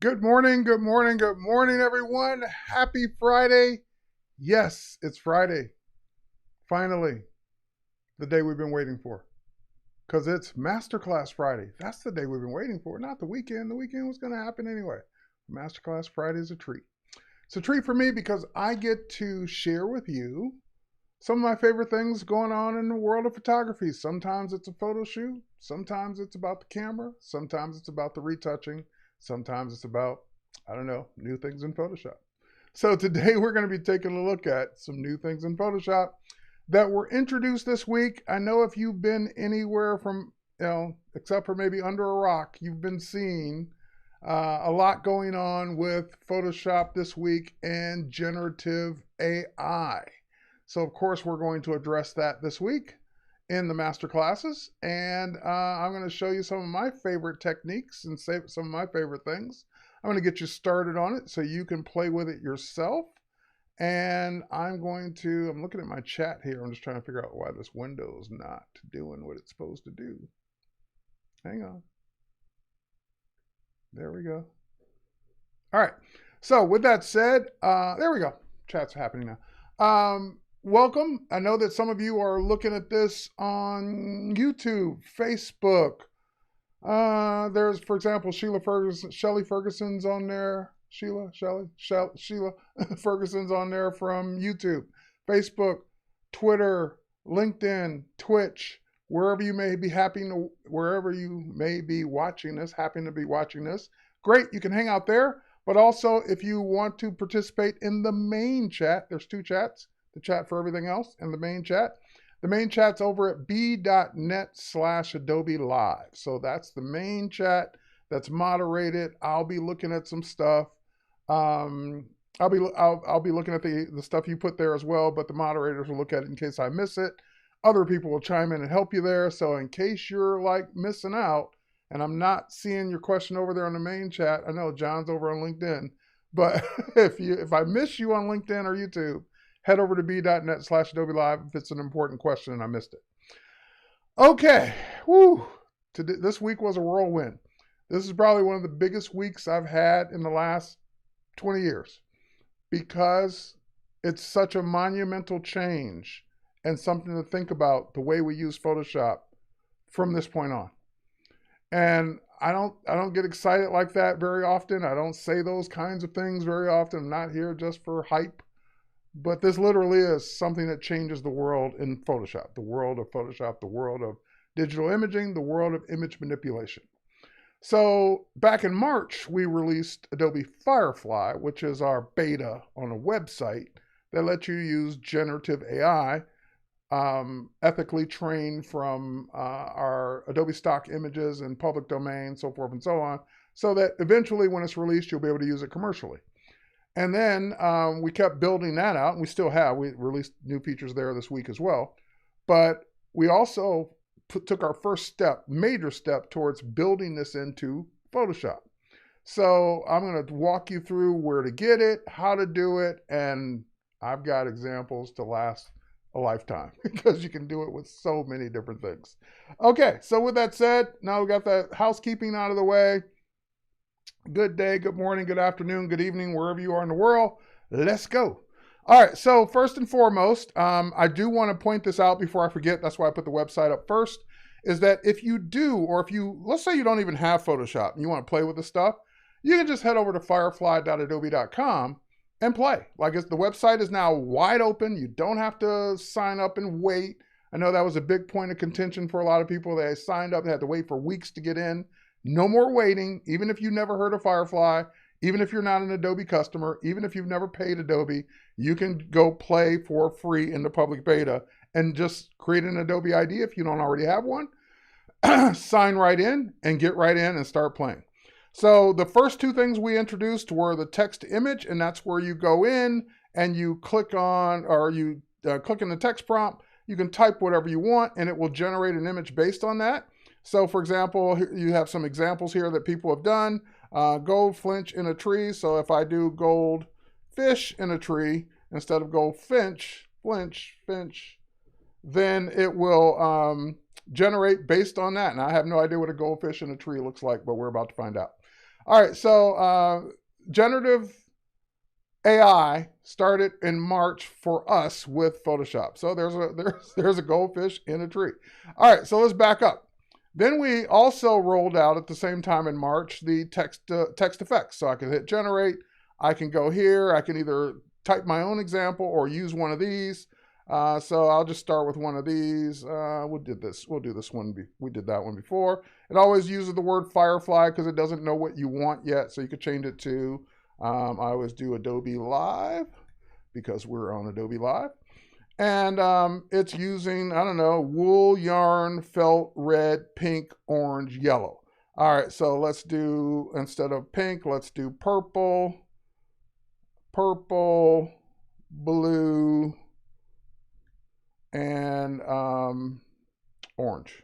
Good morning, good morning, good morning, everyone. Happy Friday. Yes, it's Friday. Finally, the day we've been waiting for. Because it's Masterclass Friday. That's the day we've been waiting for, not the weekend. The weekend was going to happen anyway. Masterclass Friday is a treat. It's a treat for me because I get to share with you some of my favorite things going on in the world of photography. Sometimes it's a photo shoot. Sometimes it's about the camera. Sometimes it's about the retouching. Sometimes it's about, I don't know, new things in Photoshop. So today we're going to be taking a look at some new things in Photoshop that were introduced this week. I know if you've been anywhere from, except for maybe under a rock, you've been seeing a lot going on with Photoshop this week and generative AI. So of course we're going to address that this week in the master classes, and I'm going to show you some of my favorite techniques and some of my favorite things. I'm going to get you started on it so you can play with it yourself. And I'm looking at my chat here. I'm just trying to figure out why this window is not doing what it's supposed to do. Hang on. There we go. All right. So with that said, there we go. Chat's happening now. Welcome. I know that some of you are looking at this on YouTube, Facebook. There's, for example, Shelly Ferguson's on there. Sheila Ferguson's on there from YouTube, Facebook, Twitter, LinkedIn, Twitch, wherever you may be watching this, happen to be watching this. Great, you can hang out there. But also, if you want to participate in the main chat, there's two chats. The chat for everything else and the main chat. The main chat's over at b.net/Adobe Live. So that's the main chat that's moderated. I'll be looking at some stuff. I'll be looking at the stuff you put there as well, but the moderators will look at it in case I miss it. Other people will chime in and help you there. So in case you're like missing out and I'm not seeing your question over there on the main chat, I know John's over on LinkedIn, but if I miss you on LinkedIn or YouTube, head over to b.net/Adobe Live if it's an important question and I missed it. Okay, this week was a whirlwind. This is probably one of the biggest weeks I've had in the last 20 years because it's such a monumental change and something to think about the way we use Photoshop from this point on. And I don't get excited like that very often. I don't say those kinds of things very often. I'm not here just for hype. But this literally is something that changes the world in Photoshop, the world of Photoshop, the world of digital imaging, the world of image manipulation. So back in March, we released Adobe Firefly, which is our beta on a website that lets you use generative AI, ethically trained from our Adobe stock images and public domain, so forth and so on, so that eventually when it's released, you'll be able to use it commercially. And then we kept building that out, and we still have. We released new features there this week as well. But we also took our first step, major step, towards building this into Photoshop. So I'm going to walk you through where to get it, how to do it, and I've got examples to last a lifetime because you can do it with so many different things. Okay, so with that said, now we got that housekeeping out of the way. Good day, good morning, good afternoon, good evening, wherever you are in the world. Let's go. All right, so first and foremost, I do want to point this out before I forget. That's why I put the website up first, is that if you do, or if you, let's say you don't even have Photoshop and you want to play with the stuff, you can just head over to firefly.adobe.com and play. Like the website is now wide open. You don't have to sign up and wait. I know that was a big point of contention for a lot of people. They signed up, they had to wait for weeks to get in. No more waiting, even if you never heard of Firefly, even if you're not an Adobe customer, even if you've never paid Adobe, you can go play for free in the public beta and just create an Adobe ID if you don't already have one, sign right in and get right in and start playing. So the first two things we introduced were the text to image, and that's where you go in and you click on, or you click in the text prompt, you can type whatever you want and it will generate an image based on that. So for example, you have some examples here that people have done. Gold finch in a tree. So if I do gold fish in a tree instead of gold finch, then it will generate based on that. And I have no idea what a goldfish in a tree looks like, but we're about to find out. All right, so generative AI started in March for us with Photoshop. So there's a goldfish in a tree. All right, so let's back up. Then we also rolled out at the same time in March the text effects. So I can hit generate. I can go here. I can either type my own example or use one of these. So I'll just start with one of these. We'll do this one. We did that one before. It always uses the word Firefly because it doesn't know what you want yet. So you could change it to, I always do Adobe Live because we're on Adobe Live. And it's using, I don't know, wool, yarn, felt, red, pink, orange, yellow. All right, so let's do, instead of pink, let's do purple, blue, and orange.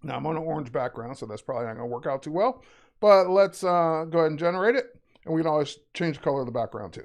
Now I'm on an orange background, so that's probably not going to work out too well. But let's go ahead and generate it. And we can always change the color of the background too.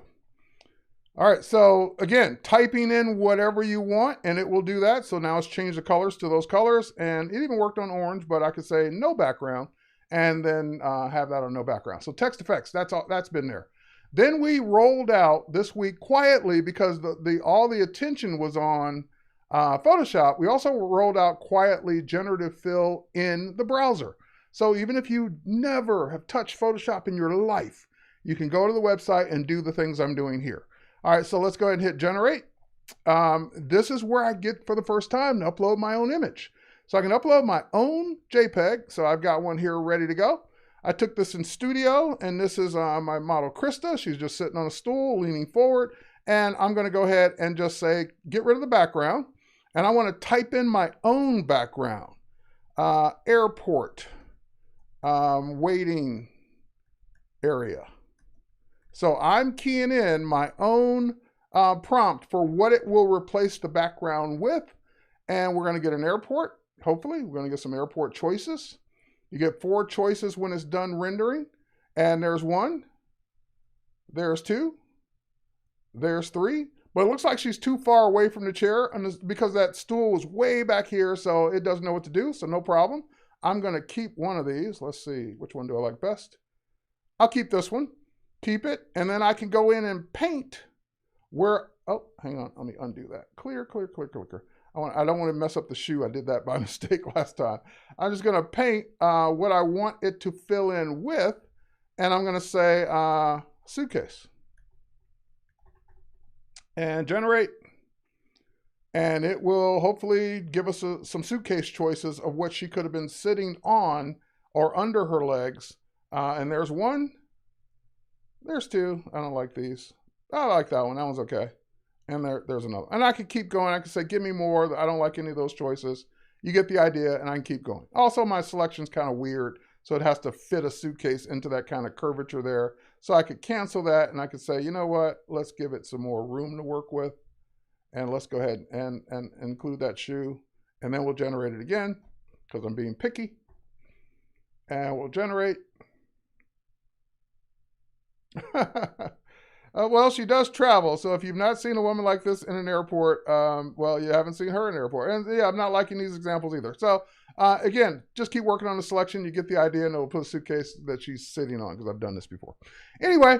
All right, so again, typing in whatever you want and it will do that. So now it's changed the colors to those colors, and it even worked on orange, but I could say no background and then have that on no background. So text effects, that's been there. Then we rolled out this week quietly because all the attention was on Photoshop. We also rolled out quietly generative fill in the browser. So even if you never have touched Photoshop in your life, you can go to the website and do the things I'm doing here. All right, so let's go ahead and hit generate. This is where I get for the first time to upload my own image. So I can upload my own JPEG. So I've got one here ready to go. I took this in studio, and this is my model Krista. She's just sitting on a stool, leaning forward. And I'm gonna go ahead and just say, get rid of the background. And I wanna type in my own background. Airport, waiting area. So I'm keying in my own prompt for what it will replace the background with. And we're going to get an airport. Hopefully, we're going to get some airport choices. You get 4 choices when it's done rendering. And there's 1. There's 2. There's 3. But it looks like she's too far away from the chair and because that stool was way back here, so it doesn't know what to do. So no problem. I'm going to keep one of these. Let's see. Which one do I like best? I'll keep this one. Keep it, and then I can go in and paint where, oh, hang on, let me undo that. Clear. I don't want to mess up the shoe. I did that by mistake last time. I'm just going to paint what I want it to fill in with, and I'm going to say suitcase. And generate. And it will hopefully give us some suitcase choices of what she could have been sitting on or under her legs. And there's 1. There's 2. I don't like these. I like that one. That one's okay. And there's another. And I could keep going. I could say, give me more. I don't like any of those choices. You get the idea, and I can keep going. Also, my selection's kind of weird, so it has to fit a suitcase into that kind of curvature there. So I could cancel that, and I could say, you know what? Let's give it some more room to work with. And let's go ahead and include that shoe. And then we'll generate it again, because I'm being picky. And we'll generate. Well, she does travel, so if you've not seen a woman like this in an airport, well, you haven't seen her in an airport. And yeah, I'm not liking these examples either. So again, just keep working on the selection. You get the idea, and it'll put a suitcase that she's sitting on, because I've done this before. Anyway,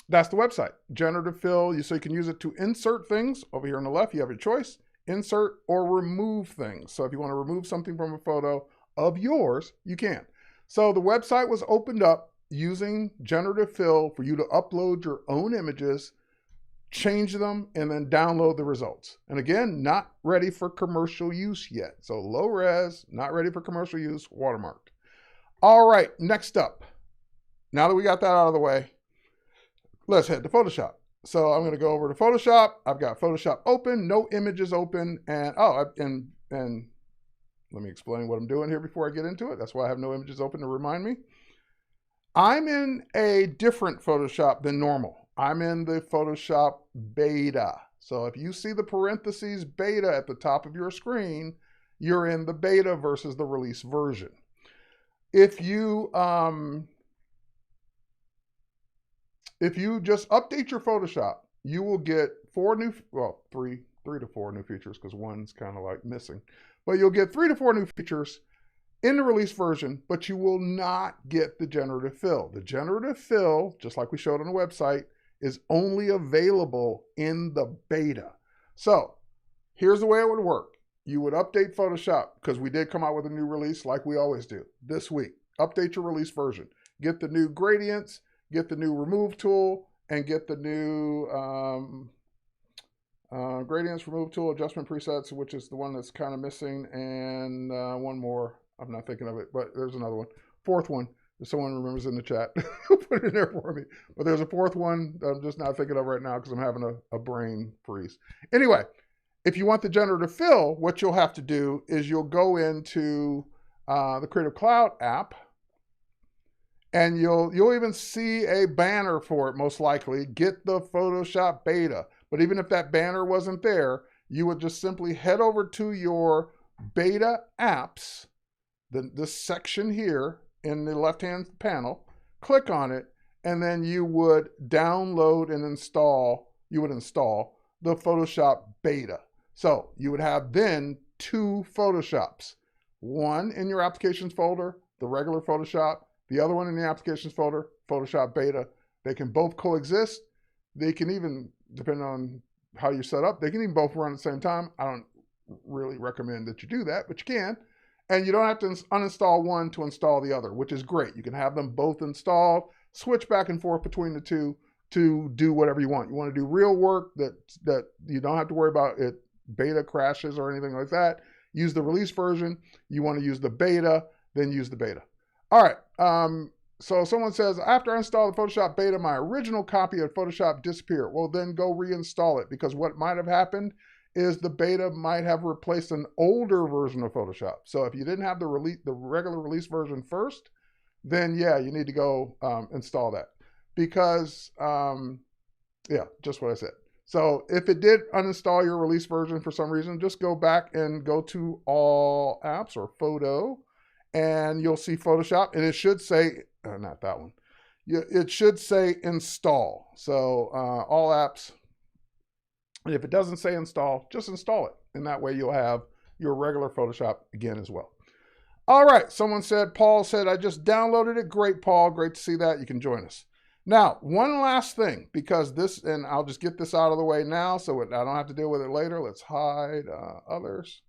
that's the website. Generative fill, so you can use it to insert things. Over here on the left, you have your choice. Insert or remove things. So if you want to remove something from a photo of yours, you can. So the website was opened up using generative fill for you to upload your own images, change them, and then download the results. And again, not ready for commercial use yet. So low res, not ready for commercial use, watermarked. All right, next up. Now that we got that out of the way, let's head to Photoshop. So I'm going to go over to Photoshop. I've got Photoshop open, no images open, and let me explain what I'm doing here before I get into it. That's why I have no images open to remind me. I'm in a different Photoshop than normal. I'm in the Photoshop beta. So if you see the parentheses beta at the top of your screen, you're in the beta versus the release version. If you just update your Photoshop, you will get 3 to 4 new features, because one's kind of like missing. But you'll get 3 to 4 new features, in the release version, but you will not get the generative fill. The generative fill, just like we showed on the website, is only available in the beta. So here's the way it would work. You would update Photoshop, because we did come out with a new release like we always do this week. Update your release version. Get the new gradients, get the new remove tool, and get the new gradients, remove tool, adjustment presets, which is the one that's kind of missing, and one more. I'm not thinking of it, but there's another one. Fourth one, if someone remembers in the chat, put it in there for me. But there's a fourth one that I'm just not thinking of right now because I'm having a brain freeze. Anyway, if you want the generative fill, what you'll have to do is you'll go into the Creative Cloud app, and you'll even see a banner for it, most likely. Get the Photoshop beta. But even if that banner wasn't there, you would just simply head over to your beta apps, this section here in the left-hand panel, click on it, and then you would download and install, the Photoshop beta. So you would have then two Photoshops, one in your applications folder, the regular Photoshop, the other one in the applications folder, Photoshop beta. They can both coexist. They can even, depending on how you set up, they can even both run at the same time. I don't really recommend that you do that, but you can. And you don't have to uninstall one to install the other, which is great. You can have them both installed, switch back and forth between the two to do whatever you want. You want to do real work that you don't have to worry about it beta crashes or anything like that. Use the release version. You want to use the beta, then use the beta. All right. So someone says, after I install the Photoshop beta, my original copy of Photoshop disappeared. Well, then go reinstall it, because what might have happened is the beta might have replaced an older version of Photoshop. So if you didn't have the regular release version first, then yeah, you need to go install that. Because, yeah, just what I said. So if it did uninstall your release version for some reason, just go back and go to all apps or photo, and you'll see Photoshop, and it should say, not that one. It should say install. So all apps. And if it doesn't say install, just install it. And that way you'll have your regular Photoshop again as well. All right, someone said, Paul said, I just downloaded it. Great, Paul, great to see that. You can join us. Now, one last thing, because this, and I'll just get this out of the way now so I don't have to deal with it later. Let's hide others.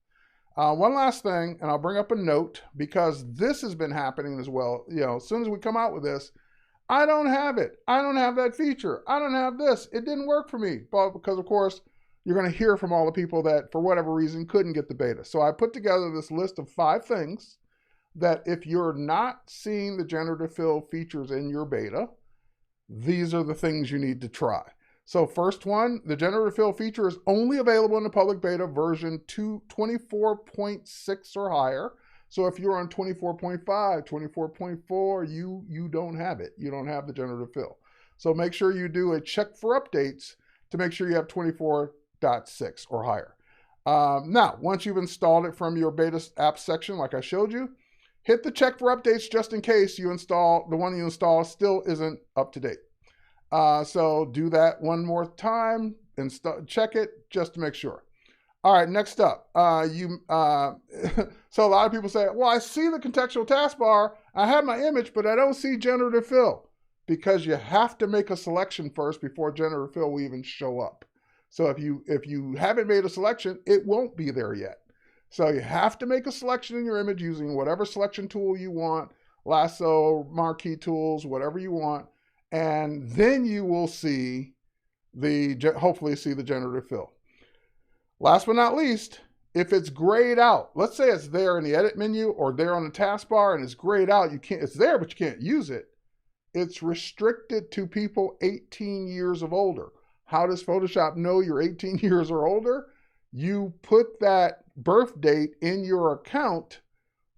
One last thing, and I'll bring up a note, because this has been happening as well. You know, as soon as we come out with this, I don't have it. I don't have that feature. I don't have this. It didn't work for me. But because, of course, you're going to hear from all the people that, for whatever reason, couldn't get the beta. So I put together this list of 5 things that if you're not seeing the generative fill features in your beta, these are the things you need to try. So first one, the generative fill feature is only available in the public beta version 24.6 or higher. So if you're on 24.5, 24.4, you don't have it. You don't have the generative fill. So make sure you do a check for updates to make sure you have 24.6 or higher. Now, once you've installed it from your beta app section, like I showed you, hit the check for updates just in case you install, the one you install still isn't up to date. So do that one more time and check it just to make sure. All right, next up, so a lot of people say, well, I see the contextual taskbar, I have my image, but I don't see generative fill, because you have to make a selection first before generative fill will even show up. So if you haven't made a selection, it won't be there yet. So you have to make a selection in your image using whatever selection tool you want, lasso, marquee tools, whatever you want, and then you will see hopefully see the generative fill. Last but not least, if it's grayed out, let's say it's there in the edit menu or there on the taskbar and it's grayed out, it's there, but you can't use it. It's restricted to people 18 years of older. How does Photoshop know you're 18 years or older? You put that birth date in your account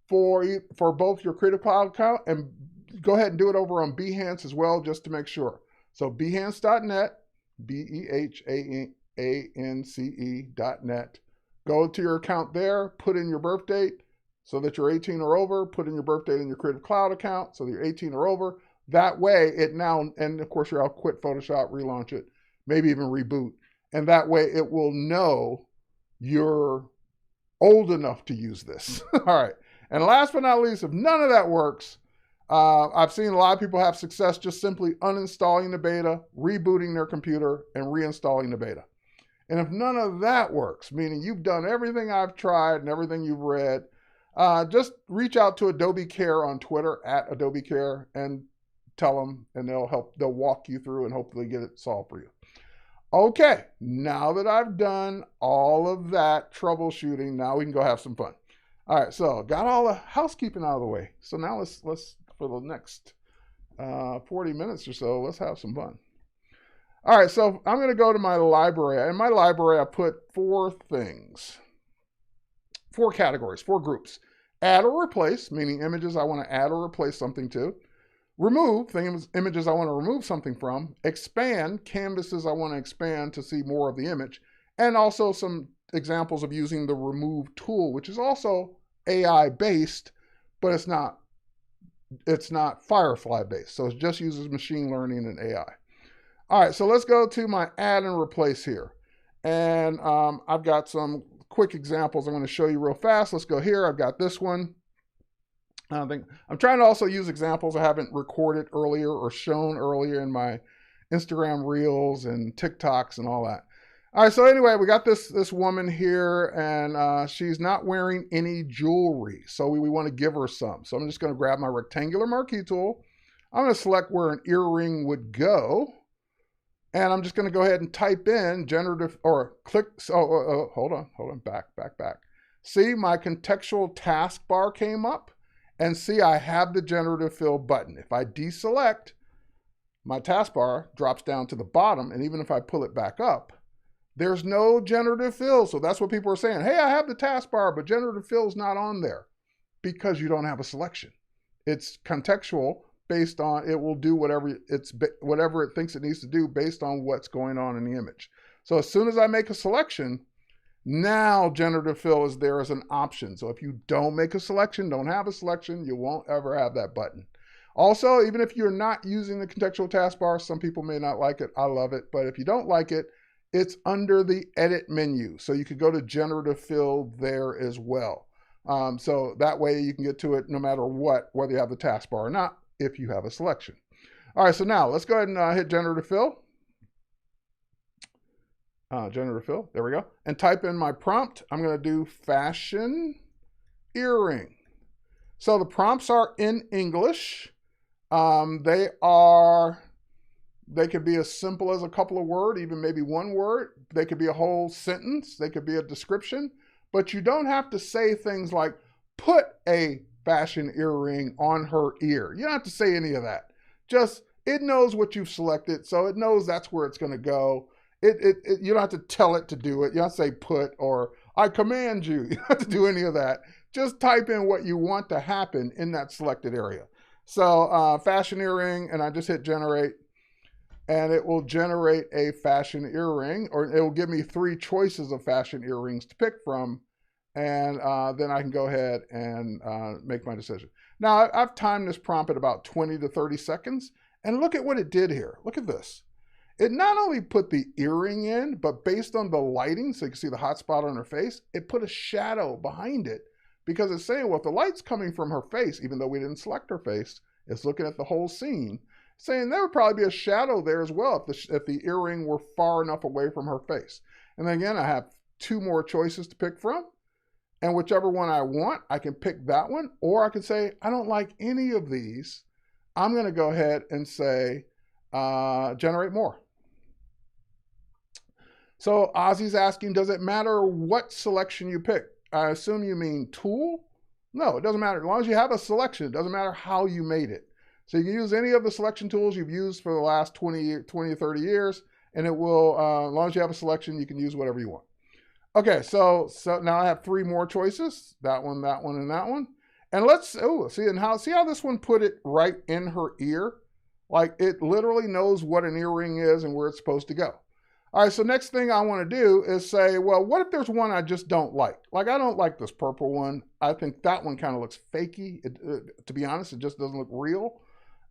for both your Creative Cloud account, and go ahead and do it over on Behance as well, just to make sure. So behance.net, BEHANCE.net. Go to your account there, put in your birth date so that you're 18 or over, put in your birth date in your Creative Cloud account so that you're 18 or over. That way it now, and of course I'll quit Photoshop, relaunch it, maybe even reboot. And that way it will know you're old enough to use this. All right. And last but not least, if none of that works, I've seen a lot of people have success just simply uninstalling the beta, rebooting their computer, and reinstalling the beta. And if none of that works, meaning you've done everything I've tried and everything you've read, just reach out to Adobe Care on Twitter at Adobe Care and tell them, and they'll walk you through and hopefully get it solved for you. Okay, now that I've done all of that troubleshooting, now we can go have some fun. All right, so got all the housekeeping out of the way. So now let's for the next 40 minutes or so, let's have some fun. All right, so I'm going to go to my library. In my library, I put 4 things, 4 categories, 4 groups. Add or replace, meaning images I want to add or replace something to. Remove, images I want to remove something from. Expand, canvases I want to expand to see more of the image. And also some examples of using the remove tool, which is also AI based, but it's not Firefly based. So it just uses machine learning and AI. All right, so let's go to my add and replace here. And I've got some quick examples I'm going to show you real fast. Let's go here. I've got this one. I'm trying to also use examples I haven't recorded earlier or shown earlier in my Instagram Reels and TikToks and all that. All right, so anyway, we got this woman here, and she's not wearing any jewelry, so we want to give her some. So I'm just going to grab my rectangular marquee tool. I'm going to select where an earring would go, and I'm just going to go ahead and type in generative, or click, hold on, back. See, my contextual taskbar came up, and see, I have the generative fill button. If I deselect, my taskbar drops down to the bottom, and even if I pull it back up, there's no generative fill. So that's what people are saying. Hey, I have the taskbar, but generative fill is not on there because you don't have a selection. It's contextual based on, it will do whatever it thinks it needs to do based on what's going on in the image. So as soon as I make a selection, now generative fill is there as an option. So if you don't make a selection, don't have a selection, you won't ever have that button. Also, even if you're not using the contextual taskbar, some people may not like it. I love it. But if you don't like it, it's under the edit menu. So you could go to generative fill there as well. So that way you can get to it no matter what, whether you have the taskbar or not, if you have a selection. All right, so now let's go ahead and hit generative fill. Generative fill, there we go. And type in my prompt. I'm going to do fashion earring. So the prompts are in English. They could be as simple as a couple of words, even maybe one word. They could be a whole sentence. They could be a description. But you don't have to say things like, put a fashion earring on her ear. You don't have to say any of that. Just, it knows what you've selected, so it knows that's where it's going to go. You don't have to tell it to do it. You don't have to say put or I command you. You don't have to do any of that. Just type in what you want to happen in that selected area. So fashion earring, and I just hit generate. And it will generate a fashion earring, or it will give me 3 choices of fashion earrings to pick from. And then I can go ahead and make my decision. Now, I've timed this prompt at about 20 to 30 seconds. And look at what it did here. Look at this. It not only put the earring in, but based on the lighting, so you can see the hot spot on her face, it put a shadow behind it because it's saying, well, if the light's coming from her face, even though we didn't select her face, it's looking at the whole scene, saying there would probably be a shadow there as well if the earring were far enough away from her face. And then again, I have 2 more choices to pick from. And whichever one I want, I can pick that one. Or I can say, I don't like any of these. I'm going to go ahead and say, generate more. So Ozzy's asking, does it matter what selection you pick? I assume you mean tool? No, it doesn't matter. As long as you have a selection, it doesn't matter how you made it. So you can use any of the selection tools you've used for the last 20 or 30 years, and it will, as long as you have a selection, you can use whatever you want. Okay, so now I have 3 more choices, that one, and that one. And let's, see how this one put it right in her ear? Like it literally knows what an earring is and where it's supposed to go. All right, so next thing I want to do is say, well, what if there's one I just don't like? Like I don't like this purple one. I think that one kind of looks fakey. To be honest, it just doesn't look real.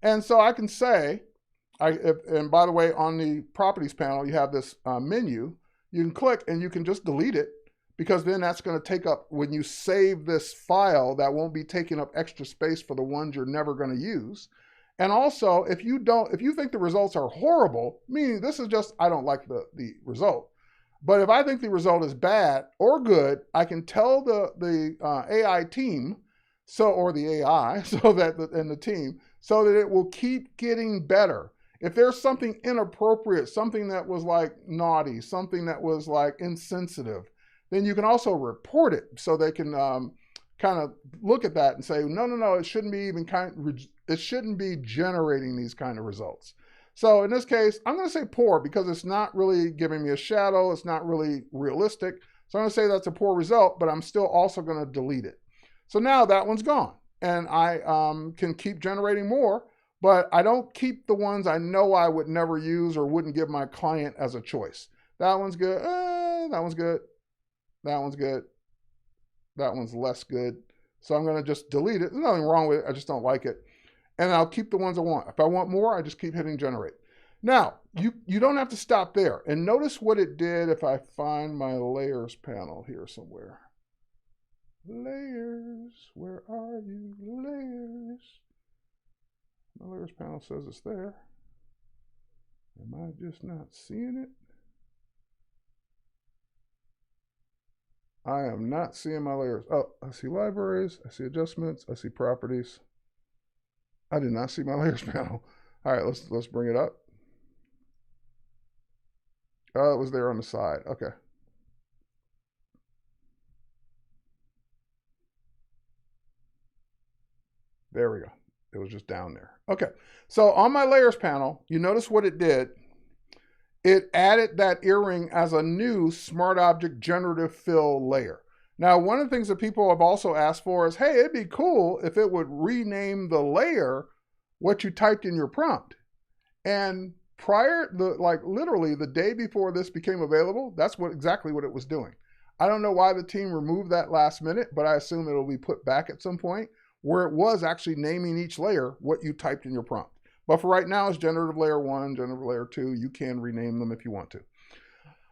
And so I can say, and by the way, on the properties panel, you have this menu. You can click and you can just delete it. because then that's going to take up, when you save this file, that won't be taking up extra space for the ones you're never going to use. And also, if you think the results are horrible, meaning this is just, I don't like the result. But if I think the result is bad or good, I can tell the AI team, or the AI, and the team, so that it will keep getting better. If there's something inappropriate, something that was like naughty, something that was like insensitive, then you can also report it so they can kind of look at that and say, no, it shouldn't be it shouldn't be generating these kind of results. So in this case, I'm going to say poor because it's not really giving me a shadow. It's not really realistic. So I'm going to say that's a poor result, but I'm still also going to delete it. So now that one's gone, and I can keep generating more, but I don't keep the ones I know I would never use or wouldn't give my client as a choice. That one's good. That one's good. That one's good. That one's less good. So I'm going to just delete it. There's nothing wrong with it. I just don't like it. And I'll keep the ones I want. If I want more, I just keep hitting generate. Now, you don't have to stop there. And notice what it did if I find my layers panel here somewhere. Layers, where are you? Layers. My layers panel says it's there. Am I just not seeing it? I am not seeing my layers. Oh, I see libraries. I see adjustments. I see properties. I did not see my layers panel. All right, let's bring it up. Oh, it was there on the side. Okay. There we go. It was just down there. Okay. So on my layers panel, you notice what it did. It added that earring as a new Smart Object Generative Fill layer. Now, one of the things that people have also asked for is, hey, it'd be cool if it would rename the layer what you typed in your prompt. And literally the day before this became available, that's exactly what it was doing. I don't know why the team removed that last minute, but I assume it'll be put back at some point where it was actually naming each layer what you typed in your prompt. But for right now, it's generative layer 1, generative layer 2. You can rename them if you want to.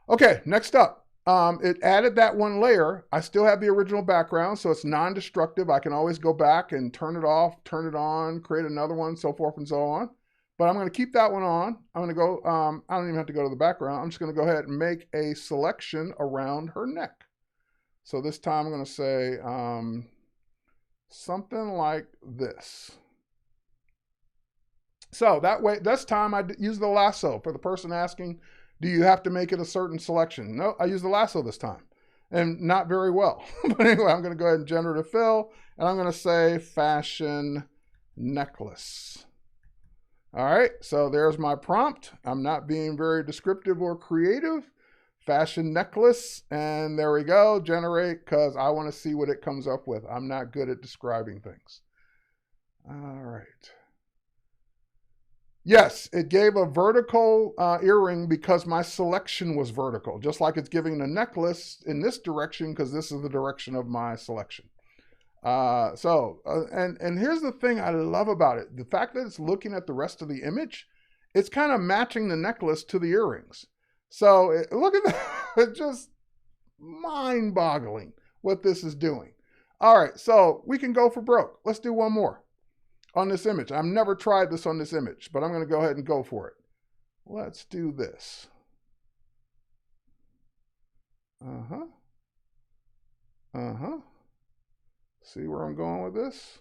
Okay, next up, it added that one layer. I still have the original background, so it's non-destructive. I can always go back and turn it off, turn it on, create another one, so forth and so on. But I'm going to keep that one on. I'm going to go, I don't even have to go to the background. I'm just going to go ahead and make a selection around her neck. So this time I'm going to say something like this. So that way, this time I use the lasso for the person asking, do you have to make it a certain selection? No, I use the lasso this time, and not very well. But anyway, I'm going to go ahead and generative fill, and I'm going to say fashion necklace. All right, so there's my prompt. I'm not being very descriptive or creative. Fashion necklace, and there we go, generate, because I want to see what it comes up with. I'm not good at describing things. All right. Yes, it gave a vertical earring because my selection was vertical, just like it's giving a necklace in this direction because this is the direction of my selection. And here's the thing I love about it. The fact that it's looking at the rest of the image, it's kind of matching the necklace to the earrings. So look at that. It's just mind-boggling what this is doing. All right, so we can go for broke. Let's do one more on this image. I've never tried this on this image, but I'm going to go ahead and go for it. Let's do this. See where I'm going with this?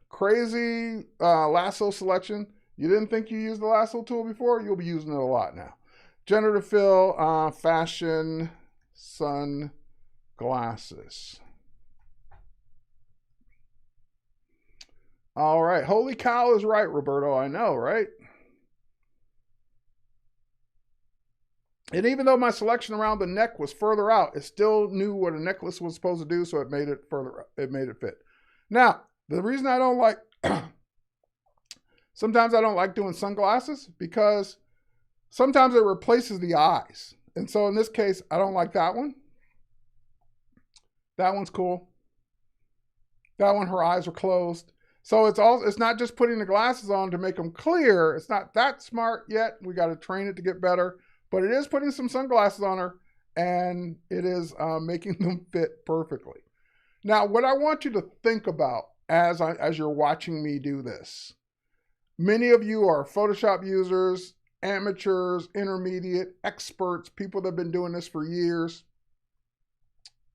Crazy lasso selection. You didn't think you used the lasso tool before? You'll be using it a lot now. Generative fill, fashion, sunglasses. All right. Holy cow is right, Roberto. I know, right? And even though my selection around the neck was further out, it still knew what a necklace was supposed to do, so it made it further, it made it fit. Now, the reason I don't like, sometimes I don't like doing sunglasses because sometimes it replaces the eyes. And so in this case, I don't like that one. That one's cool. That one, her eyes are closed. So it's not just putting the glasses on to make them clear. It's not that smart yet. We got to train it to get better. But it is putting some sunglasses on her, and it is making them fit perfectly. Now, what I want you to think about as you're watching me do this, many of you are Photoshop users, amateurs, intermediate, experts, people that have been doing this for years.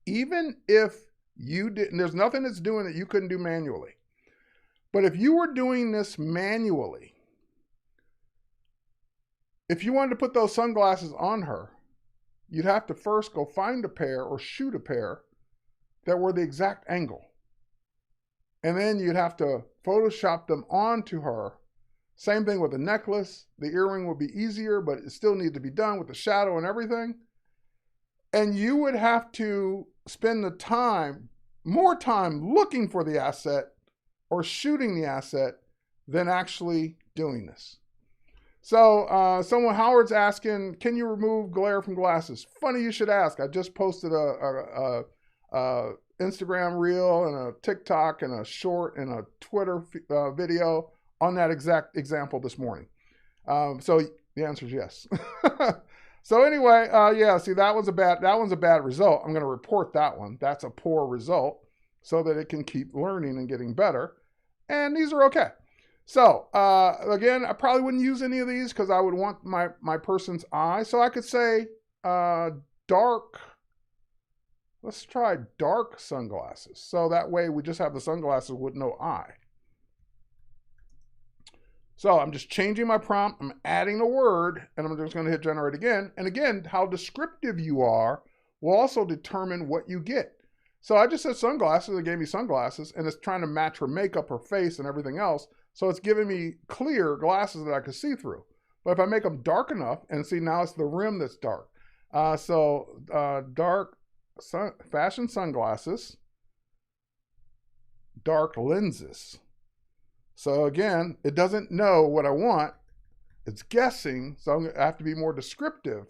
Even if you didn't, there's nothing that's doing that you couldn't do manually. But if you were doing this manually, if you wanted to put those sunglasses on her, you'd have to first go find a pair or shoot a pair that were the exact angle. And then you'd have to Photoshop them onto her. Same thing with the necklace. The earring would be easier, but it still needs to be done with the shadow and everything. And you would have to spend the time, more time looking for the asset or shooting the asset than actually doing this. So Howard's asking, can you remove glare from glasses? Funny you should ask. I just posted a Instagram reel and a TikTok and a short and a Twitter video on that exact example this morning. So the answer is yes. So anyway, yeah, see, that one's a bad result. I'm going to report that one. That's a poor result so that it can keep learning and getting better. And these are okay. So again, I probably wouldn't use any of these because I would want my person's eye. So I could say dark. Let's try dark sunglasses. So that way we just have the sunglasses with no eye. So I'm just changing my prompt. I'm adding a word, and I'm just going to hit generate again. And again, how descriptive you are will also determine what you get. So I just said sunglasses. It gave me sunglasses, and it's trying to match her makeup, her face, and everything else. So it's giving me clear glasses that I can see through. But if I make them dark enough, and see now it's the rim that's dark. Dark fashion sunglasses, dark lenses. So again, it doesn't know what I want. It's guessing, so I have to be more descriptive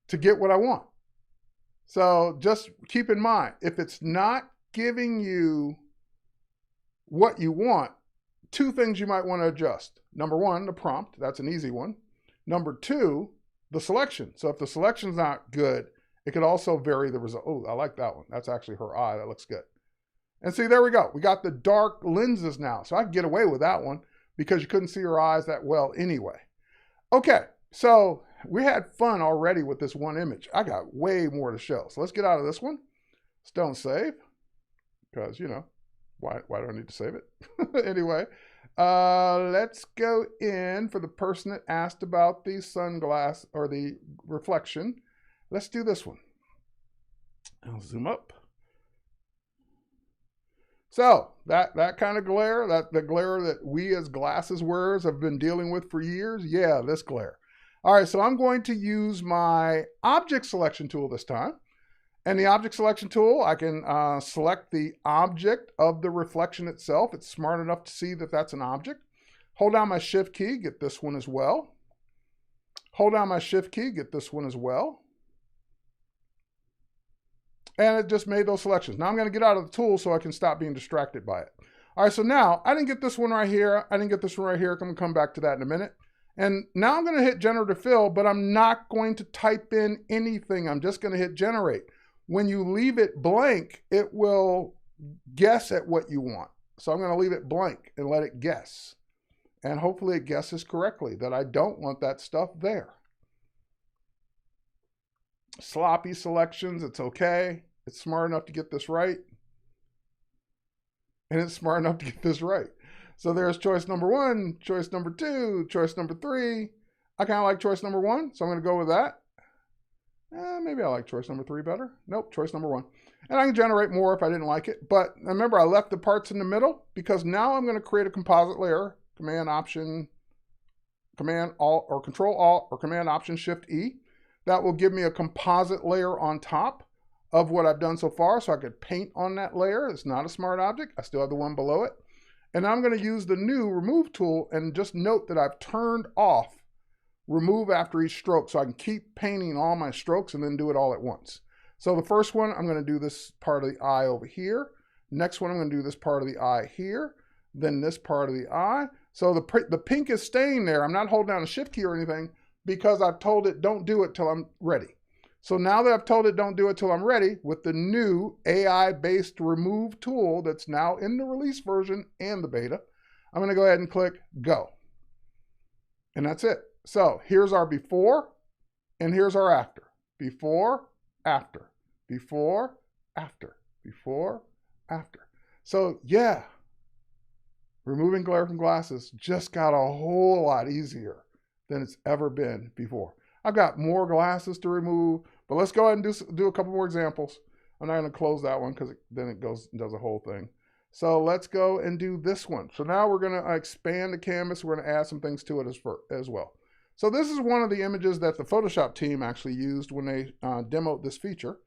to get what I want. So just keep in mind, if it's not giving you what you want, two things you might want to adjust. Number one, the prompt. That's an easy one. Number two, the selection. So if the selection's not good, it could also vary the result. Oh, I like that one. That's actually her eye. That looks good. And see, there we go. We got the dark lenses now. So I can get away with that one because you couldn't see her eyes that well anyway. Okay, so we had fun already with this one image. I got way more to show. So let's get out of this one. Let's don't save because, you know, why do I need to save it? Anyway, let's go in for the person that asked about the sunglass or the reflection. Let's do this one. I'll zoom up. So that kind of glare, the glare that we as glasses wearers have been dealing with for years, yeah, this glare. All right, so I'm going to use my object selection tool this time. And the object selection tool, I can select the object of the reflection itself. It's smart enough to see that that's an object. Hold down my shift key, get this one as well. Hold down my shift key, get this one as well. And it just made those selections. Now I'm going to get out of the tool so I can stop being distracted by it. All right, so now I didn't get this one right here. I didn't get this one right here. I'm going to come back to that in a minute. And now I'm going to hit generative fill, but I'm not going to type in anything. I'm just going to hit generate. When you leave it blank, it will guess at what you want. So I'm going to leave it blank and let it guess. And hopefully it guesses correctly that I don't want that stuff there. Sloppy selections, it's okay. It's smart enough to get this right. And it's smart enough to get this right. So there's choice number one, choice number two, choice number three. I kind of like choice number one, so I'm going to go with that. Maybe I like choice number three better. Nope, choice number one. And I can generate more if I didn't like it. But remember, I left the parts in the middle because now I'm going to create a composite layer. Command Option, Command Alt, or Control Alt, or Command Option Shift E. That will give me a composite layer on top of what I've done so far, so I could paint on that layer. It's not a smart object. I still have the one below it. And I'm going to use the new Remove tool and just note that I've turned off Remove after each stroke so I can keep painting all my strokes and then do it all at once. So the first one, I'm going to do this part of the eye over here. Next one, I'm going to do this part of the eye here. Then this part of the eye. So the pink is staying there. I'm not holding down a shift key or anything because I've told it don't do it till I'm ready. So now that I've told it don't do it till I'm ready, with the new AI-based remove tool that's now in the release version and the beta, I'm going to go ahead and click go. And that's it. So here's our before and here's our after. Before, after, before, after, before, after. So yeah, removing glare from glasses just got a whole lot easier than it's ever been before. I've got more glasses to remove, but let's go ahead and do a couple more examples. I'm not going to close that one because then it goes and does a whole thing. So let's go and do this one. So now we're going to expand the canvas. We're going to add some things to it as well. So this is one of the images that the Photoshop team actually used when they demoed this feature.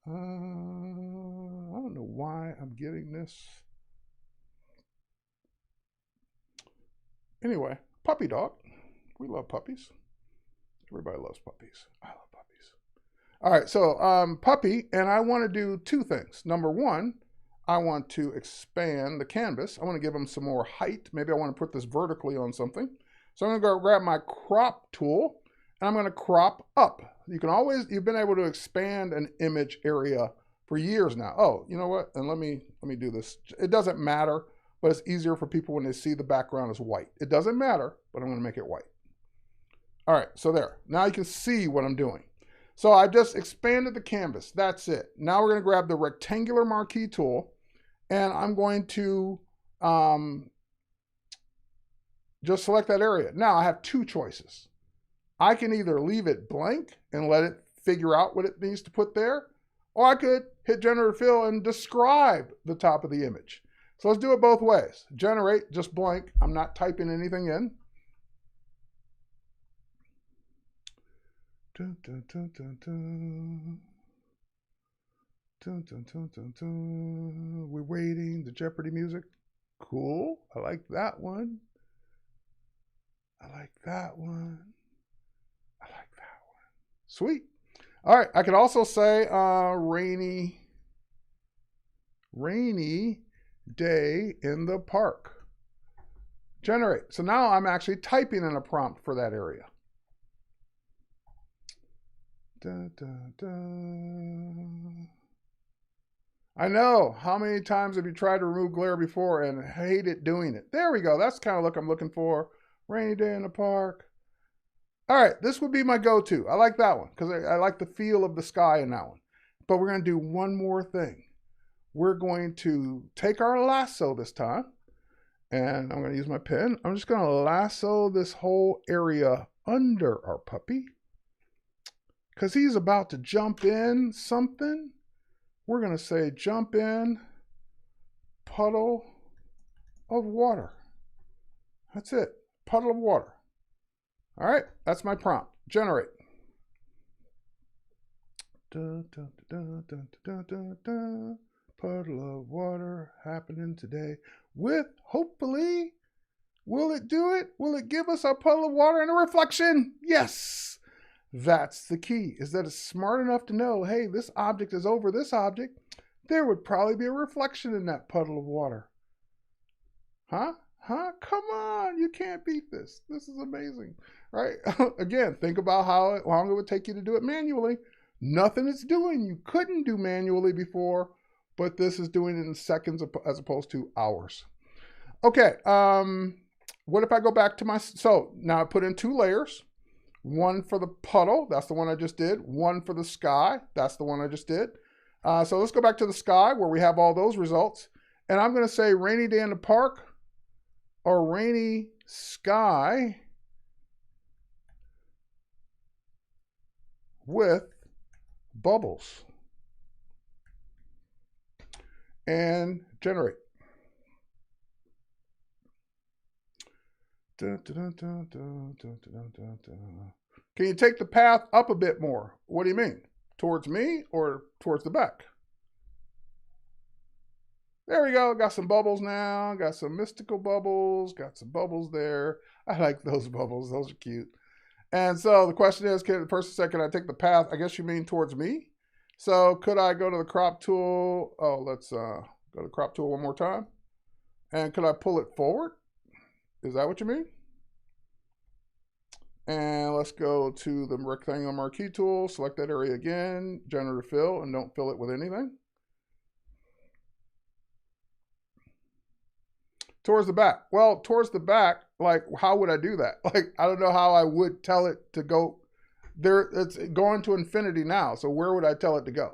I don't know why I'm getting this. Anyway, puppy dog. We love puppies. Everybody loves puppies. I love puppies. All right, so puppy, and I want to do two things. Number one, I want to expand the canvas. I want to give them some more height. Maybe I want to put this vertically on something. So I'm going to go grab my crop tool, and I'm going to crop up. You've been able to expand an image area for years now. Oh, you know what? And let me do this. It doesn't matter, but it's easier for people when they see the background is white. It doesn't matter, but I'm going to make it white. All right, so there. Now you can see what I'm doing. So I just expanded the canvas. That's it. Now we're going to grab the rectangular marquee tool, and I'm going to just select that area. Now I have two choices. I can either leave it blank and let it figure out what it needs to put there, or I could hit Generative Fill and describe the top of the image. So let's do it both ways. Generate, just blank. I'm not typing anything in. Dun, dun, dun, dun, dun. Dun, dun, dun, dun, dun. We're waiting, the Jeopardy music. Cool, I like that one. I like that one. I like that one. Sweet. All right, I could also say rainy day in the park. Generate. So now I'm actually typing in a prompt for that area. Da, da, da. I know. How many times have you tried to remove glare before and hated doing it? There we go. That's the kind of look I'm looking for. Rainy day in the park. All right, this would be my go-to. I like that one because I like the feel of the sky in that one. But we're going to do one more thing. We're going to take our lasso this time, and I'm going to use my pen. I'm just going to lasso this whole area under our puppy because he's about to jump in something. We're going to say jump in puddle of water. That's it. Puddle of water. All right, that's my prompt. Generate. Dun, dun, dun, dun, dun, dun, dun. Puddle of water happening today with, hopefully, will it do it? Will it give us a puddle of water and a reflection? Yes. That's the key, is that it's smart enough to know, hey, this object is over this object. There would probably be a reflection in that puddle of water. Huh? Come on, you can't beat this. This is amazing, right? Again, think about how long it would take you to do it manually. Nothing it's doing you couldn't do manually before, but this is doing it in seconds as opposed to hours. Okay, what if I go back to so now I put in 2 layers. One for the puddle, that's the one I just did. One for the sky, that's the one I just did. So let's go back to the sky where we have all those results. And I'm going to say rainy day in the park or rainy sky with bubbles. And generate. Dun, dun, dun, dun, dun, dun, dun, dun. Can you take the path up a bit more? What do you mean? Towards me or towards the back? There we go. Got some bubbles now. Got some mystical bubbles. Got some bubbles there. I like those bubbles. Those are cute. And so the question is, the person said, can I take the path? I guess you mean towards me. So could I go to the crop tool? Oh, let's go to the crop tool one more time. And could I pull it forward? Is that what you mean? And let's go to the rectangular marquee tool, select that area again, generative fill, and don't fill it with anything. Towards the back. Well, towards the back, like, how would I do that? Like, I don't know how I would tell it to go there. It's going to infinity now. So where would I tell it to go?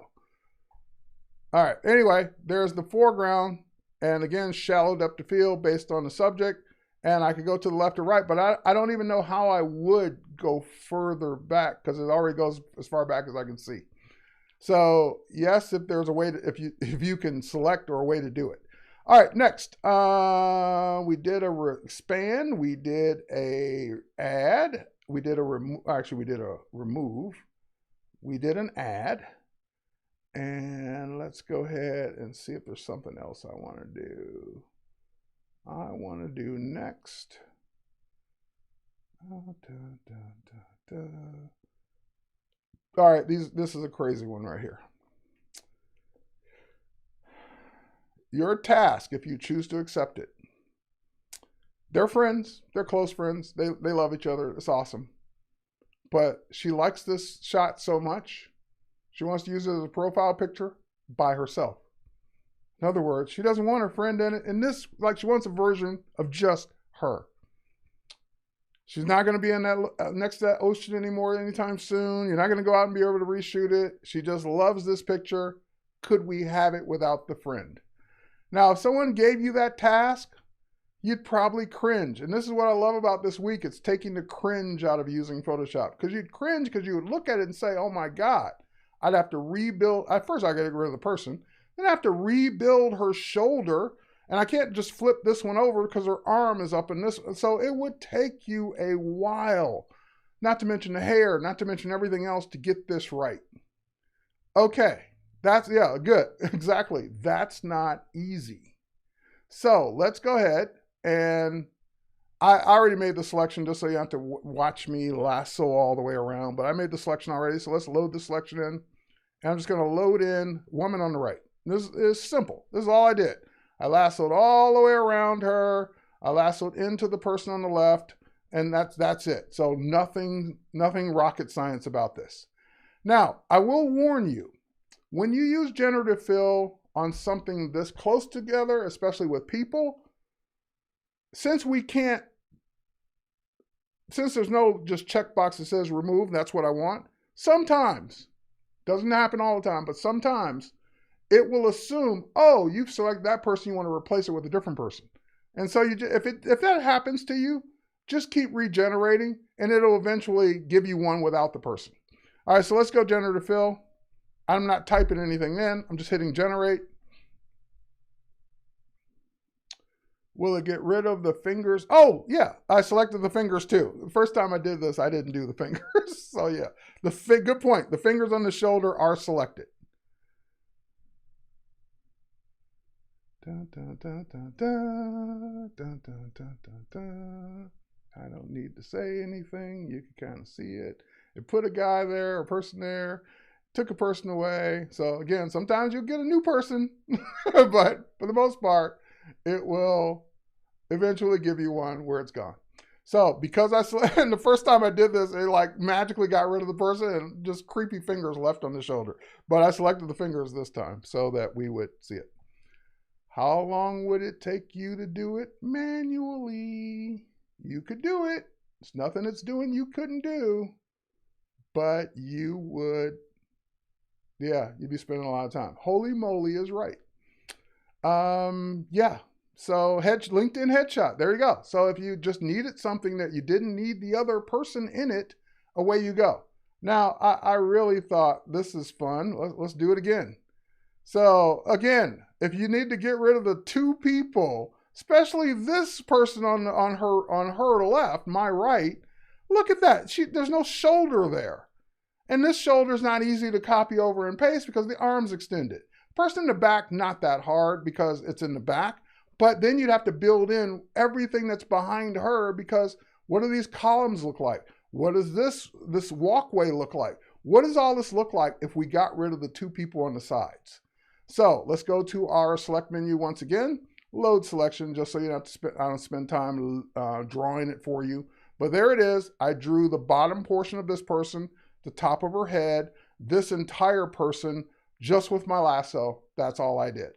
All right. Anyway, there's the foreground. And again, shallowed up the field based on the subject. And I could go to the left or right, but I don't even know how I would go further back because it already goes as far back as I can see. So yes, if there's a way to, if you can select or a way to do it. All right, next, we did a expand, we did a add, we did a remove, actually we did a remove, we did an add, and let's go ahead and see if there's something else I want to do. I want to do next. All right, this is a crazy one right here. Your task, if you choose to accept it. They're friends. They're close friends. They love each other. It's awesome. But she likes this shot so much, she wants to use it as a profile picture by herself. In other words, she doesn't want her friend in it. In this, like, she wants a version of just her. She's not going to be in that next to that ocean anymore anytime soon. You're not going to go out and be able to reshoot it. She just loves this picture. Could we have it without the friend? Now, if someone gave you that task, you'd probably cringe. And this is what I love about this week. It's taking the cringe out of using Photoshop. Because you'd cringe because you would look at it and say, oh my God, I'd have to rebuild. At first, I got to get rid of the person. Then I have to rebuild her shoulder. And I can't just flip this one over because her arm is up in this. So it would take you a while, not to mention the hair, not to mention everything else to get this right. Okay, that's, yeah, good. Exactly. That's not easy. So let's go ahead and I already made the selection just so you have to watch me lasso all the way around, but I made the selection already. So let's load the selection in. And I'm just going to load in woman on the right. This is simple. This is all I did. I lassoed all the way around her. I lassoed into the person on the left, and that's it. So nothing rocket science about this. Now, I will warn you, when you use generative fill on something this close together, especially with people, since there's no just checkbox that says remove, that's what I want, sometimes, doesn't happen all the time, but sometimes it will assume, oh, you've selected that person, you want to replace it with a different person. And so if that happens to you, just keep regenerating and it'll eventually give you one without the person. All right, so let's go generative fill. I'm not typing anything in, I'm just hitting generate. Will it get rid of the fingers? Oh, yeah, I selected the fingers too. The first time I did this, I didn't do the fingers. So yeah, good point. The fingers on the shoulder are selected. Dun, dun, dun, dun, dun, dun, dun, dun, dun, dun. I don't need to say anything. You can kind of see it. It put a guy there, a person there, took a person away. So again, sometimes you'll get a new person, but for the most part, it will eventually give you one where it's gone. So because and the first time I did this, it like magically got rid of the person and just creepy fingers left on the shoulder. But I selected the fingers this time so that we would see it. How long would it take you to do it manually? You could do it. It's nothing it's doing you couldn't do, but you would, yeah, you'd be spending a lot of time. Holy moly is right. Yeah. So LinkedIn headshot, there you go. So if you just needed something that you didn't need the other person in it, away you go. Now, I really thought this is fun. Let's do it again. So again, if you need to get rid of the two people, especially this person on her left, my right, look at that. There's no shoulder there. And this shoulder is not easy to copy over and paste because the arm's extended. Person in the back, not that hard because it's in the back. But then you'd have to build in everything that's behind her because what do these columns look like? What does this walkway look like? What does all this look like if we got rid of the two people on the sides? So let's go to our select menu once again, load selection, just so you don't have to spend time drawing it for you. But there it is. I drew the bottom portion of this person, the top of her head, this entire person, just with my lasso. That's all I did.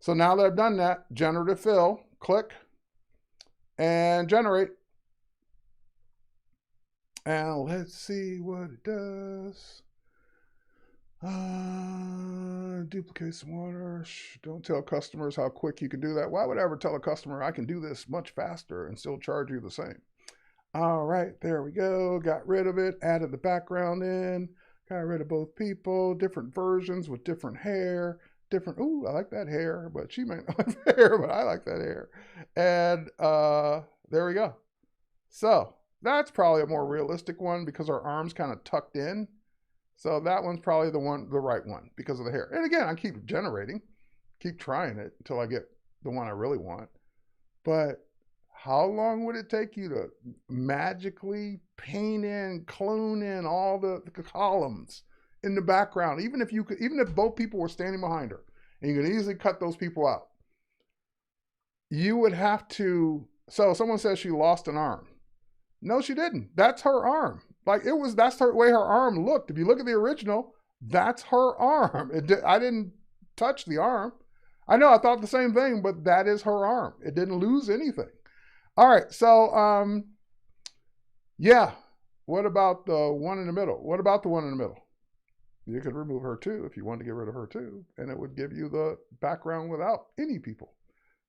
So now that I've done that, generative fill, click, and generate. And let's see what it does. Duplicate some water. Don't tell customers how quick you can do that. Why would I ever tell a customer I can do this much faster and still charge you the same? All right, there we go. Got rid of it, added the background in, got rid of both people, different versions with different hair, different, ooh, I like that hair, but she might not like that hair, but I like that hair. And there we go. So that's probably a more realistic one because our arm's kind of tucked in. So that one's probably the right one because of the hair. And again, I keep generating, keep trying it until I get the one I really want. But how long would it take you to magically paint in, clone in all the columns in the background? Even if both people were standing behind her, and you could easily cut those people out, you would have to. So someone says she lost an arm. No, she didn't. That's her arm. Like that's the way her arm looked. If you look at the original, that's her arm. I didn't touch the arm. I know I thought the same thing, but that is her arm. It didn't lose anything. All right, so yeah. What about the one in the middle? What about the one in the middle? You could remove her too if you wanted to get rid of her too, and it would give you the background without any people,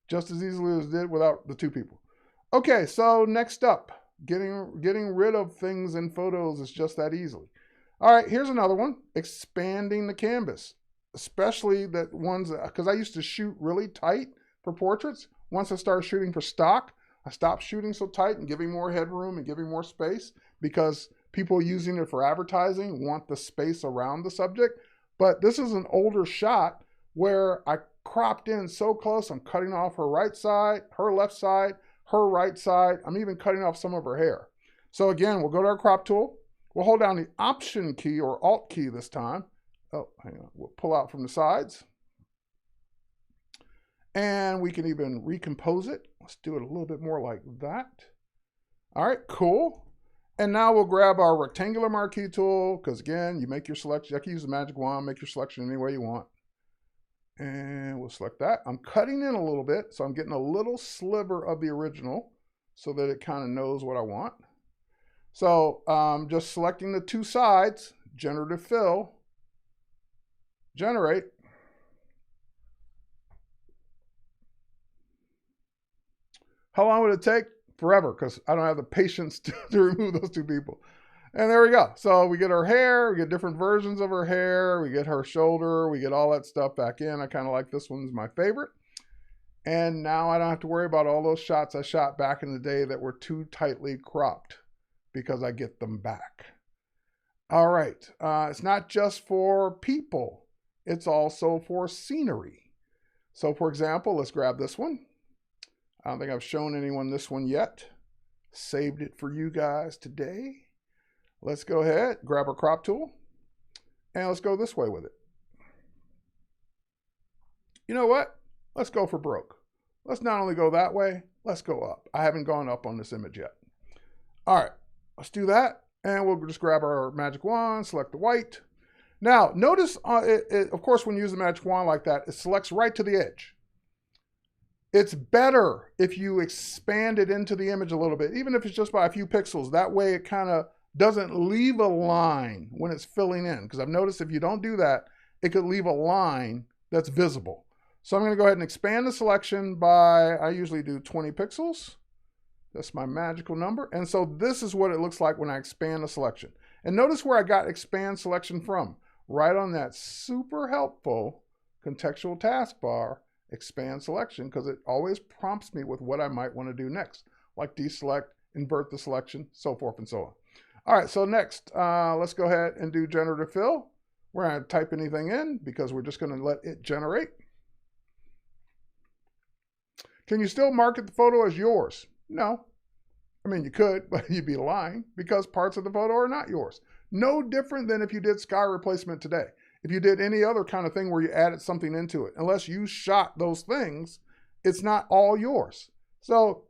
just as easily as it did without the two people. Okay, so next up. Getting rid of things in photos is just that easily. All right, here's another one. Expanding the canvas, especially that ones, because I used to shoot really tight for portraits. Once I started shooting for stock, I stopped shooting so tight and giving more headroom and giving more space because people using it for advertising want the space around the subject. But this is an older shot where I cropped in so close, I'm cutting off her right side, her left side, her right side. I'm even cutting off some of her hair. So again, we'll go to our crop tool. We'll hold down the Option key or Alt key this time. Oh, hang on. We'll pull out from the sides. And we can even recompose it. Let's do it a little bit more like that. All right, cool. And now we'll grab our rectangular marquee tool because again, you make your selection. I can use the magic wand, make your selection any way you want. And we'll select that. I'm cutting in a little bit, so I'm getting a little sliver of the original so that it kind of knows what I want. So just selecting the two sides, generative fill, generate. How long would it take? Forever, because I don't have the patience to remove those two people. And there we go. So we get her hair, we get different versions of her hair, we get her shoulder, we get all that stuff back in. I kind of like this one's my favorite. And now I don't have to worry about all those shots I shot back in the day that were too tightly cropped because I get them back. All right. It's not just for people. It's also for scenery. So for example, let's grab this one. I don't think I've shown anyone this one yet. Saved it for you guys today. Let's go ahead, grab our crop tool, and let's go this way with it. You know what? Let's go for broke. Let's not only go that way, let's go up. I haven't gone up on this image yet. All right, let's do that, and we'll just grab our magic wand, select the white. Now, notice, of course, when you use the magic wand like that, it selects right to the edge. It's better if you expand it into the image a little bit, even if it's just by a few pixels. That way it kind of doesn't leave a line when it's filling in. Because I've noticed if you don't do that, it could leave a line that's visible. So I'm going to go ahead and expand the selection by, I usually do 20 pixels. That's my magical number. And so this is what it looks like when I expand the selection. And notice where I got expand selection from. Right on that super helpful contextual taskbar, expand selection, because it always prompts me with what I might want to do next, like deselect, invert the selection, so forth and so on. All right, so next, let's go ahead and do generative fill. We're not going to type anything in because we're just going to let it generate. Can you still market the photo as yours? No. I mean, you could, but you'd be lying because parts of the photo are not yours. No different than if you did sky replacement today. If you did any other kind of thing where you added something into it, unless you shot those things, it's not all yours. So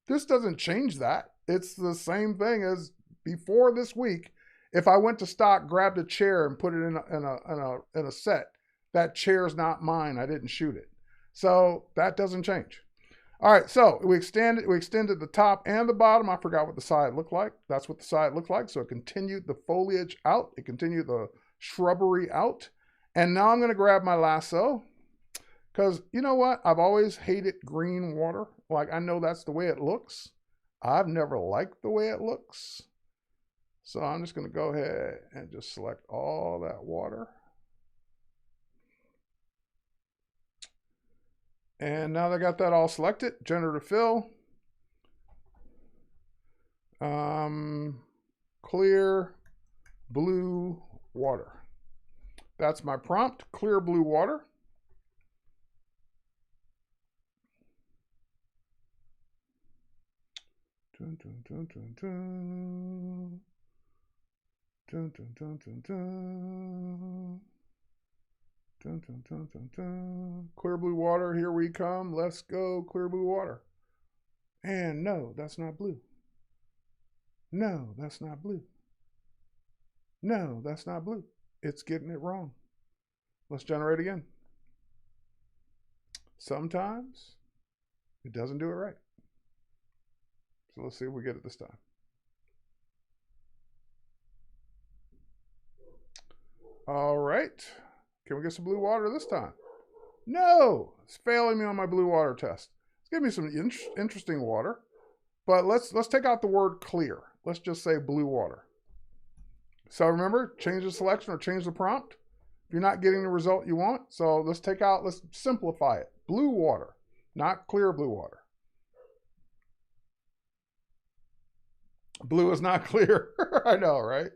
this doesn't change that. It's the same thing as before this week. If I went to stock, grabbed a chair and put it in a set, that chair is not mine. I didn't shoot it. So that doesn't change. All right, so we extended the top and the bottom. I forgot what the side looked like. That's what the side looked like. So it continued the foliage out. It continued the shrubbery out. And now I'm going to grab my lasso because you know what? I've always hated green water. Like I know that's the way it looks. I've never liked the way it looks. So I'm just going to go ahead and just select all that water. And now that I got that all selected, generative fill, clear blue water. That's my prompt, clear blue water. Dun, dun, dun, dun, dun. Dun, dun, dun, dun, dun. Dun, dun, dun, dun, dun. Clear blue water, here we come. Let's go, clear blue water. And no, that's not blue. No, that's not blue. No, that's not blue. It's getting it wrong. Let's generate again. Sometimes it doesn't do it right. So let's see if we get it this time. All right. Can we get some blue water this time? No, it's failing me on my blue water test. It's giving me some interesting water, but let's take out the word clear. Let's just say blue water. So remember, change the selection or change the prompt if you're not getting the result you want. So let's simplify it. Blue water, not clear blue water. Blue is not clear. I know, right?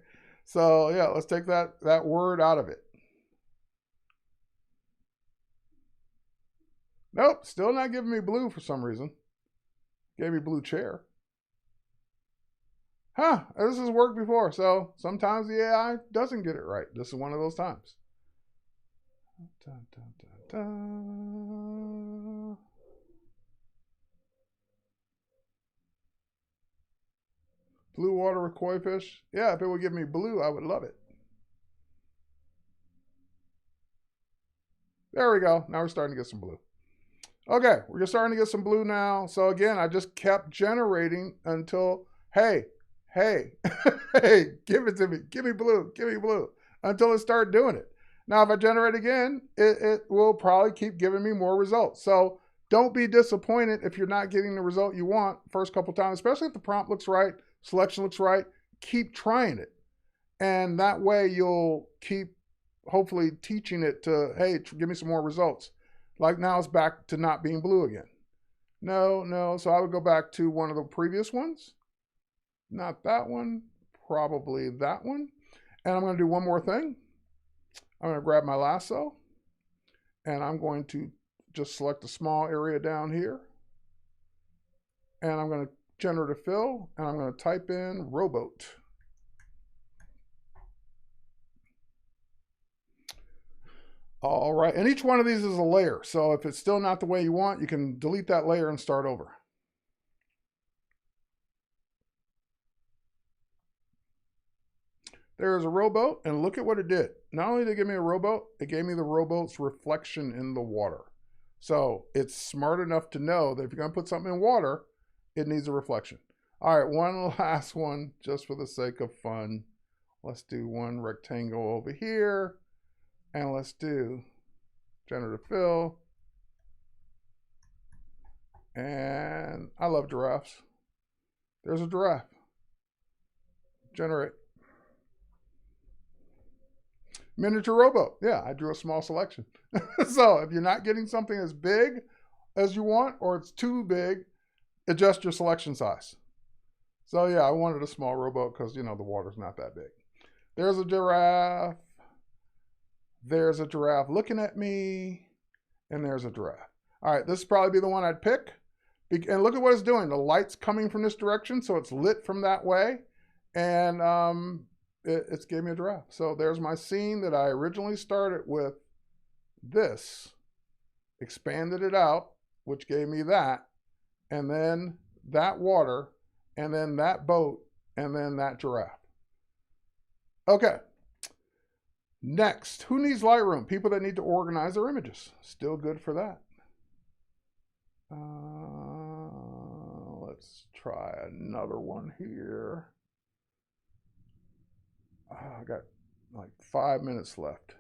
So yeah, let's take that word out of it. Nope, still not giving me blue for some reason. Gave me blue chair. Huh, this has worked before, so sometimes the AI doesn't get it right. This is one of those times. Dun, dun, dun, dun. Blue water with koi fish. Yeah, if it would give me blue, I would love it. There we go. Now we're starting to get some blue. Okay, we're starting to get some blue now. So again, I just kept generating until, hey, hey, give it to me. Give me blue. Give me blue. Until it started doing it. Now, if I generate again, it will probably keep giving me more results. So don't be disappointed if you're not getting the result you want first couple times, especially if the prompt looks right, selection looks right. Keep trying it. And that way you'll keep hopefully teaching it to, hey, give me some more results. Like now it's back to not being blue again. No. So I would go back to one of the previous ones. Not that one, probably that one. And I'm going to do one more thing. I'm going to grab my lasso and I'm going to just select a small area down here. And I'm going to generate a fill and I'm going to type in rowboat. All right, and each one of these is a layer. So if it's still not the way you want, you can delete that layer and start over. There's a rowboat, and look at what it did. Not only did it give me a rowboat, it gave me the rowboat's reflection in the water. So it's smart enough to know that if you're gonna put something in water, it needs a reflection. All right, one last one, just for the sake of fun. Let's do one rectangle over here. And let's do generative fill. And I love giraffes. There's a giraffe. Generate. Miniature rowboat. Yeah, I drew a small selection. So if you're not getting something as big as you want, or it's too big, adjust your selection size. So yeah, I wanted a small rowboat because, you know, the water's not that big. There's a giraffe. There's a giraffe looking at me, and there's a giraffe. All right, this would probably be the one I'd pick. And look at what it's doing. The light's coming from this direction, so it's lit from that way. And it's gave me a giraffe. So there's my scene that I originally started with this, expanded it out, which gave me that, and then that water and then that boat, and then that giraffe. Okay. Next, who needs Lightroom? People that need to organize their images. Still good for that. Let's try another one here. I got like 5 minutes left.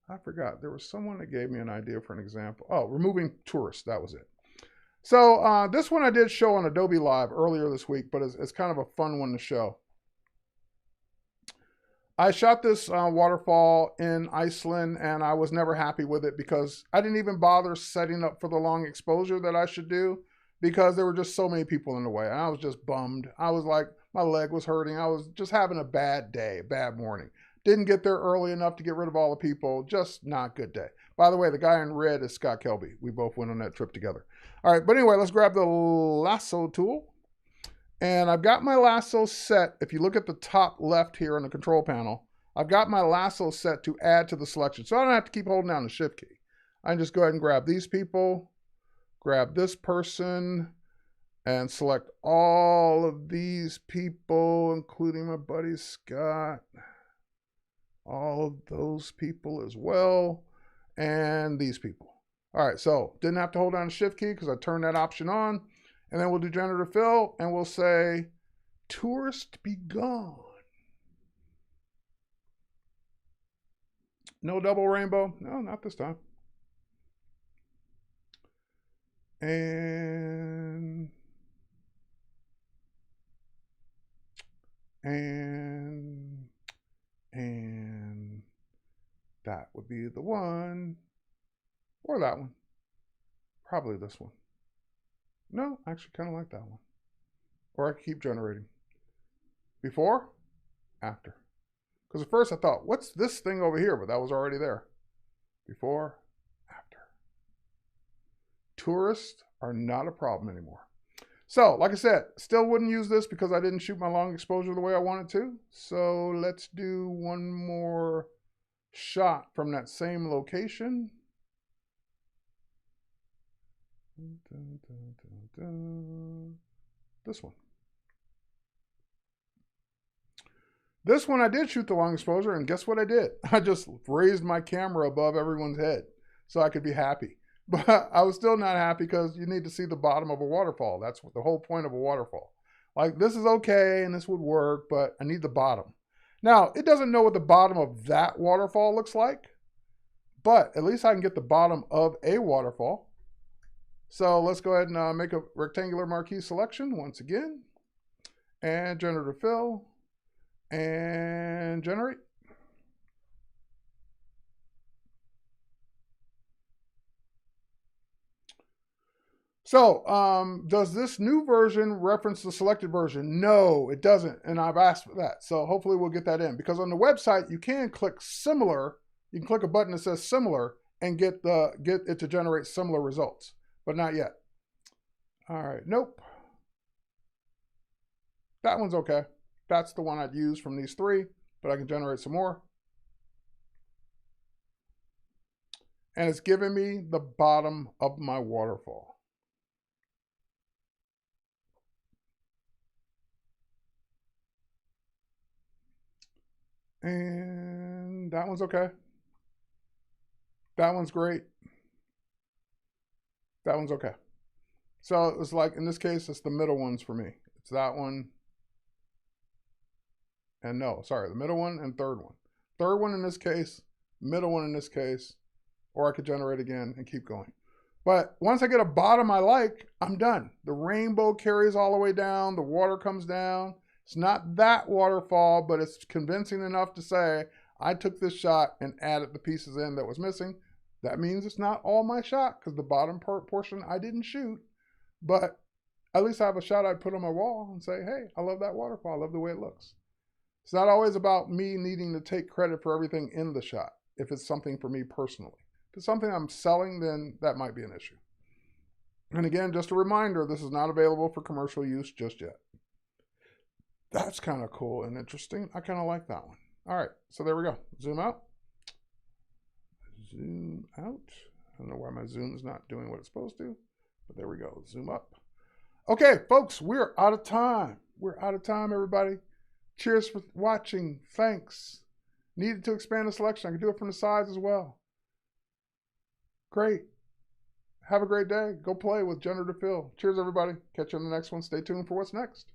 I forgot. There was someone that gave me an idea for an example. Oh, removing tourists. That was it. So this one I did show on Adobe Live earlier this week, but it's kind of a fun one to show. I shot this waterfall in Iceland, and I was never happy with it because I didn't even bother setting up for the long exposure that I should do because there were just so many people in the way. And I was just bummed. I was like, my leg was hurting. I was just having a bad day, bad morning. Didn't get there early enough to get rid of all the people. Just not good day. By the way, the guy in red is Scott Kelby. We both went on that trip together. All right, but anyway, let's grab the lasso tool. And I've got my lasso set. If you look at the top left here on the control panel, I've got my lasso set to add to the selection. So I don't have to keep holding down the shift key. I can just go ahead and grab these people, grab this person, and select all of these people, including my buddy Scott. All of those people as well, and these people. All right, so didn't have to hold down the shift key because I turned that option on. And then we'll do generative fill, and we'll say, tourist be gone. No double rainbow? No, not this time. And that would be the one, or that one. Probably this one. No, I actually kind of like that one. Or I can keep generating. Before, after. Because at first I thought, what's this thing over here? But that was already there. Before, after. Tourists are not a problem anymore. So, like I said, still wouldn't use this because I didn't shoot my long exposure the way I wanted to. So let's do one more shot from that same location. This one. This one I did shoot the long exposure, and guess what I did? I just raised my camera above everyone's head so I could be happy. But I was still not happy because you need to see the bottom of a waterfall. That's what the whole point of a waterfall. Like, this is okay and this would work, but I need the bottom. Now, it doesn't know what the bottom of that waterfall looks like, but at least I can get the bottom of a waterfall. So let's go ahead and make a rectangular marquee selection once again, and generative fill, and generate. So does this new version reference the selected version? No, it doesn't, and I've asked for that. So hopefully we'll get that in, because on the website you can click similar. You can click a button that says similar and get it to generate similar results, but not yet. All right, nope. That one's okay. That's the one I'd use from these three, but I can generate some more. And it's giving me the bottom of my waterfall. And that one's okay. That one's great. That one's okay. So it's like, in this case, it's the middle ones for me. It's that one. And no, sorry, the middle one and third one. Third one in this case, middle one in this case, or I could generate again and keep going. But once I get a bottom I like, I'm done. The rainbow carries all the way down. The water comes down. It's not that waterfall, but it's convincing enough to say, I took this shot and added the pieces in that was missing. That means it's not all my shot, because the bottom portion I didn't shoot. But at least I have a shot I'd put on my wall and say, hey, I love that waterfall. I love the way it looks. It's not always about me needing to take credit for everything in the shot, if it's something for me personally. If it's something I'm selling, then that might be an issue. And again, just a reminder, this is not available for commercial use just yet. That's kind of cool and interesting. I kind of like that one. All right, so there we go. Zoom out. Zoom out. I don't know why my zoom is not doing what it's supposed to, but there we go. Zoom up. Okay, folks, we're out of time. We're out of time, everybody. Cheers for watching. Thanks. Needed to expand the selection. I can do it from the sides as well. Great. Have a great day. Go play with Generative AI. Cheers, everybody. Catch you on the next one. Stay tuned for what's next.